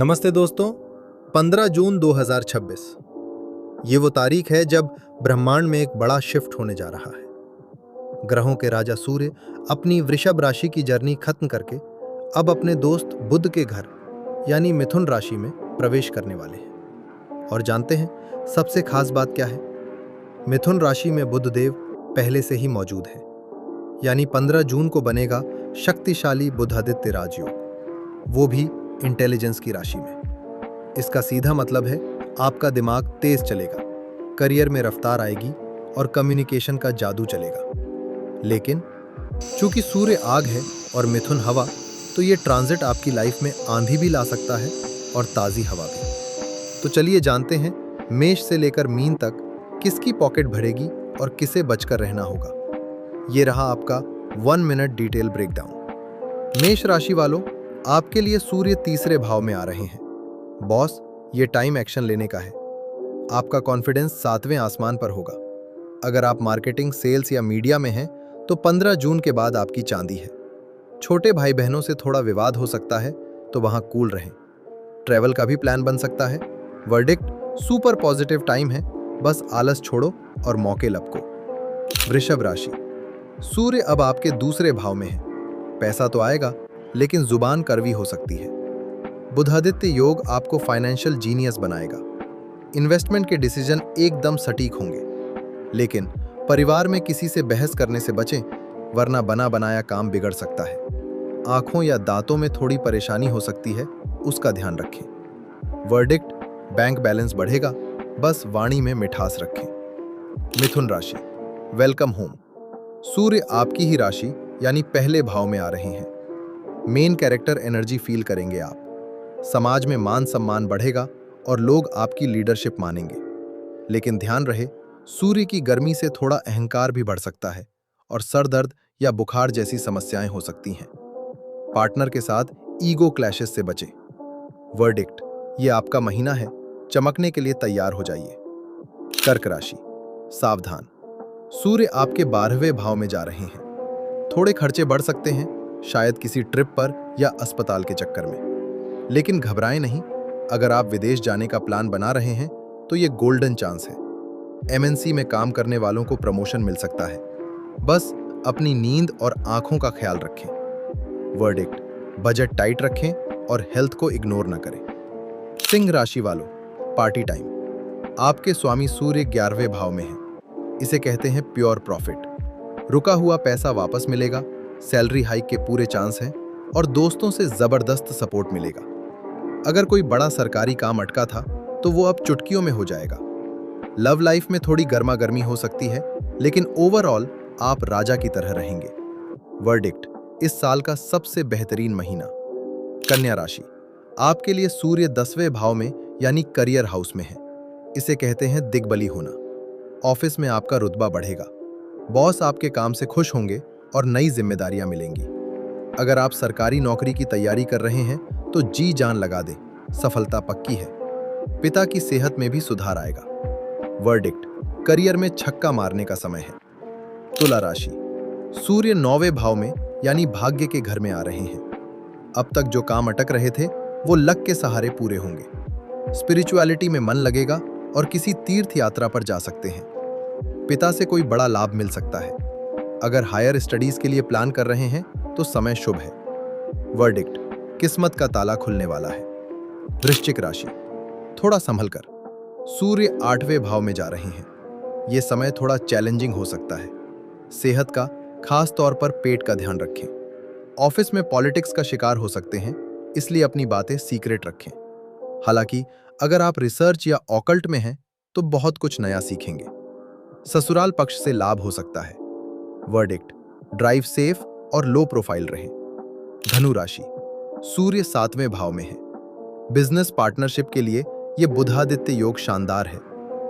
नमस्ते दोस्तों। 15 जून 2026 ये वो तारीख है जब ब्रह्मांड में एक बड़ा शिफ्ट होने जा रहा है। ग्रहों के राजा सूर्य अपनी वृषभ राशि की जर्नी खत्म करके अब अपने दोस्त बुध के घर यानी मिथुन राशि में प्रवेश करने वाले हैं। और जानते हैं सबसे खास बात क्या है? मिथुन राशि में बुध देव पहले से ही मौजूद है, यानी 15 जून को बनेगा शक्तिशाली बुधादित्य राजयोग, वो भी इंटेलिजेंस की राशि में। इसका सीधा मतलब है आपका दिमाग तेज चलेगा, करियर में रफ्तार आएगी और कम्युनिकेशन का जादू चलेगा। लेकिन चूंकि सूर्य आग है और मिथुन हवा, तो ये ट्रांजिट आपकी लाइफ में आंधी भी ला सकता है और ताज़ी हवा भी। तो चलिए जानते हैं मेष से लेकर मीन तक किसकी पॉकेट भरेगी और किसे बचकर रहना होगा। ये रहा आपका 1 मिनट डिटेल ब्रेकडाउन। मेष राशि वालों, आपके लिए सूर्य तीसरे भाव में आ रहे हैं। बॉस, ये टाइम एक्शन लेने का है। आपका कॉन्फिडेंस 7वें आसमान पर होगा। अगर आप मार्केटिंग, सेल्स या मीडिया में हैं तो 15 जून के बाद आपकी चांदी है। छोटे भाई बहनों से थोड़ा विवाद हो सकता है, तो वहां कूल रहें। ट्रैवल का भी प्लान बन सकता है। वर्डिक्ट, सुपर पॉजिटिव टाइम है, बस आलस छोड़ो और मौके लपको। वृषभ राशि, सूर्य अब आपके दूसरे भाव में है। पैसा तो आएगा, लेकिन जुबान कड़वी हो सकती है। बुधादित्य योग आपको फाइनेंशियल जीनियस बनाएगा। इन्वेस्टमेंट के डिसीजन एकदम सटीक होंगे। लेकिन परिवार में किसी से बहस करने से बचें, वरना बना बनाया काम बिगड़ सकता है। आंखों या दांतों में थोड़ी परेशानी हो सकती है, उसका ध्यान रखें। वर्डिक्ट, बैंक बैलेंस बढ़ेगा, बस वाणी में मिठास रखें। मिथुन राशि, वेलकम होम। सूर्य आपकी ही राशि यानी पहले भाव में आ रहे हैं। मेन कैरेक्टर एनर्जी फील करेंगे आप। समाज में मान सम्मान बढ़ेगा और लोग आपकी लीडरशिप मानेंगे। लेकिन ध्यान रहे, सूर्य की गर्मी से थोड़ा अहंकार भी बढ़ सकता है और सर दर्द या बुखार जैसी समस्याएं हो सकती हैं। पार्टनर के साथ ईगो क्लैशेस से बचें। वर्डिक्ट, ये आपका महीना है, चमकने के लिए तैयार हो जाइए। कर्क राशि, सावधान। सूर्य आपके 12वें भाव में जा रहे हैं। थोड़े खर्चे बढ़ सकते हैं, शायद किसी ट्रिप पर या अस्पताल के चक्कर में। लेकिन घबराएं नहीं, अगर आप विदेश जाने का प्लान बना रहे हैं तो ये गोल्डन चांस है। एमएनसी में काम करने वालों को प्रमोशन मिल सकता है। बस अपनी नींद और आंखों का ख्याल रखें। वर्डिक्ट, बजट टाइट रखें और हेल्थ को इग्नोर न करें। सिंह राशि वालों, पार्टी टाइम। आपके स्वामी सूर्य 11वें भाव में है। इसे कहते हैं प्योर प्रॉफिट। रुका हुआ पैसा वापस मिलेगा, सैलरी हाइक के पूरे चांस हैं और दोस्तों से जबरदस्त सपोर्ट मिलेगा। अगर कोई बड़ा सरकारी काम अटका था तो वो अब चुटकियों में हो जाएगा। लव लाइफ में थोड़ी गर्मा गर्मी हो सकती है, लेकिन ओवरऑल आप राजा की तरह रहेंगे। वर्डिक्ट, इस साल का सबसे बेहतरीन महीना। कन्या राशि, आपके लिए सूर्य 10वें भाव में यानी करियर हाउस में है। इसे कहते हैं दिग्बली होना। ऑफिस में आपका रुतबा बढ़ेगा, बॉस आपके काम से खुश होंगे और नई जिम्मेदारियां मिलेंगी। अगर आप सरकारी नौकरी की तैयारी कर रहे हैं तो जी जान लगा दें, सफलता पक्की है। पिता की सेहत में भी सुधार आएगा। वर्डिक्ट, करियर में छक्का मारने का समय है। तुला राशि, सूर्य 9वें भाव में यानी भाग्य के घर में आ रहे हैं। अब तक जो काम अटक रहे थे वो लक के सहारे पूरे होंगे। स्पिरिचुअलिटी में मन लगेगा और किसी तीर्थ यात्रा पर जा सकते हैं। पिता से कोई बड़ा लाभ मिल सकता है। अगर हायर स्टडीज के लिए प्लान कर रहे हैं तो समय शुभ है। वर्डिक्ट, किस्मत का ताला खुलने वाला है। वृश्चिक राशि, थोड़ा संभल कर। सूर्य 8वें भाव में जा रहे हैं। यह समय थोड़ा चैलेंजिंग हो सकता है। सेहत का, खास तौर पर पेट का ध्यान रखें। ऑफिस में पॉलिटिक्स का शिकार हो सकते हैं, इसलिए अपनी बातें सीक्रेट रखें। हालांकि अगर आप रिसर्च या ऑकल्ट में हैं तो बहुत कुछ नया सीखेंगे। ससुराल पक्ष से लाभ हो सकता है। वर्डिक्ट, ड्राइव सेफ और लो प्रोफाइल रहे। धनु राशि, सूर्य 7वें भाव में है। बिजनेस पार्टनरशिप के लिए यह बुधादित्य योग शानदार है।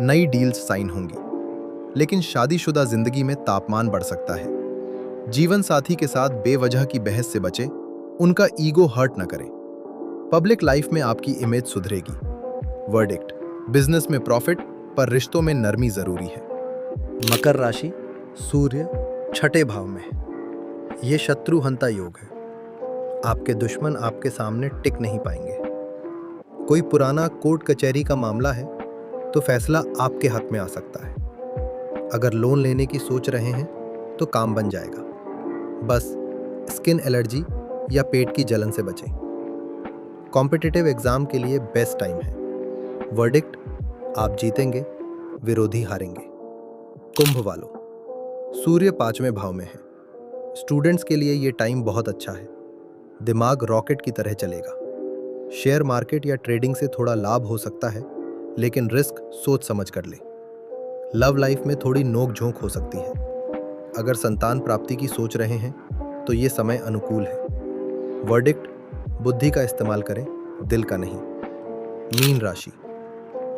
नई डील्स साइन होंगी। लेकिन शादीशुदा जिंदगी में तापमान बढ़ सकता है। जीवन साथी के साथ बेवजह की बहस से बचें, उनका ईगो हर्ट न करें। पब्लिक लाइफ में आपकी इमेज सुधरेगी। वर्डिक्ट, बिजनेस में प्रॉफिट, पर रिश्तों में नरमी जरूरी है। मकर राशि, सूर्य 6ठे भाव में है। ये शत्रुहंता योग है। आपके दुश्मन आपके सामने टिक नहीं पाएंगे। कोई पुराना कोर्ट कचहरी का मामला है तो फैसला आपके हक में आ सकता है। अगर लोन लेने की सोच रहे हैं तो काम बन जाएगा। बस स्किन एलर्जी या पेट की जलन से बचें। कॉम्पिटिटिव एग्जाम के लिए बेस्ट टाइम है। वर्डिक्ट, आप जीतेंगे, विरोधी हारेंगे। कुंभ वालों, सूर्य 5वें भाव में है। स्टूडेंट्स के लिए ये टाइम बहुत अच्छा है। दिमाग रॉकेट की तरह चलेगा। शेयर मार्केट या ट्रेडिंग से थोड़ा लाभ हो सकता है, लेकिन रिस्क सोच समझ कर लें। लव लाइफ में थोड़ी नोक झोंक हो सकती है। अगर संतान प्राप्ति की सोच रहे हैं तो ये समय अनुकूल है। वर्डिक्ट, बुद्धि का इस्तेमाल करें, दिल का नहीं। मीन राशि,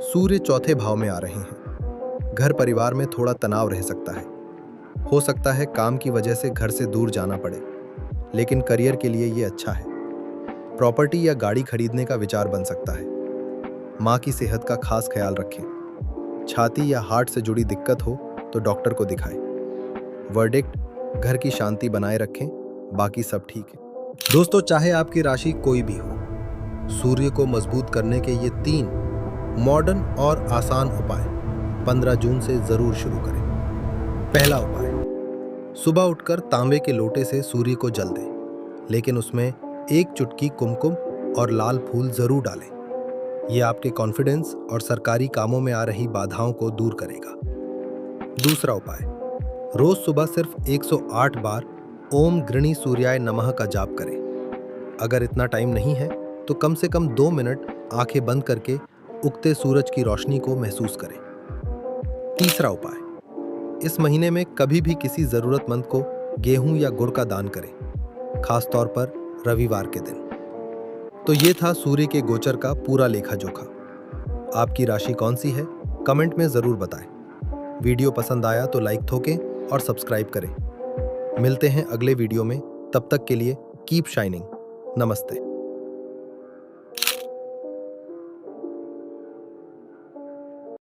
सूर्य 4थे भाव में आ रहे हैं। घर परिवार में थोड़ा तनाव रह सकता है। हो सकता है काम की वजह से घर से दूर जाना पड़े, लेकिन करियर के लिए ये अच्छा है। प्रॉपर्टी या गाड़ी खरीदने का विचार बन सकता है। माँ की सेहत का खास ख्याल रखें। छाती या हार्ट से जुड़ी दिक्कत हो तो डॉक्टर को दिखाएं। वर्डिक्ट, घर की शांति बनाए रखें, बाकी सब ठीक है। दोस्तों, चाहे आपकी राशि कोई भी हो, सूर्य को मजबूत करने के ये 3 मॉडर्न और आसान उपाय 15 जून से जरूर शुरू करें। पहला उपाय, सुबह उठकर तांबे के लोटे से सूर्य को जल दें, लेकिन उसमें 1 चुटकी कुमकुम और लाल फूल जरूर डालें। यह आपके कॉन्फिडेंस और सरकारी कामों में आ रही बाधाओं को दूर करेगा। दूसरा उपाय, रोज सुबह सिर्फ 108 बार ओम गृणी सूर्याय नमः का जाप करें। अगर इतना टाइम नहीं है तो कम से कम 2 मिनट आंखें बंद करके उगते सूरज की रोशनी को महसूस करें। तीसरा उपाय, इस महीने में कभी भी किसी जरूरतमंद को गेहूं या गुड़ का दान करें, खास तौर पर रविवार के दिन। तो ये था सूर्य के गोचर का पूरा लेखा जोखा। आपकी राशि कौन सी है, कमेंट में जरूर बताएं। वीडियो पसंद आया तो लाइक ठोकें और सब्सक्राइब करें। मिलते हैं अगले वीडियो में, तब तक के लिए कीप शाइनिंग। नमस्ते।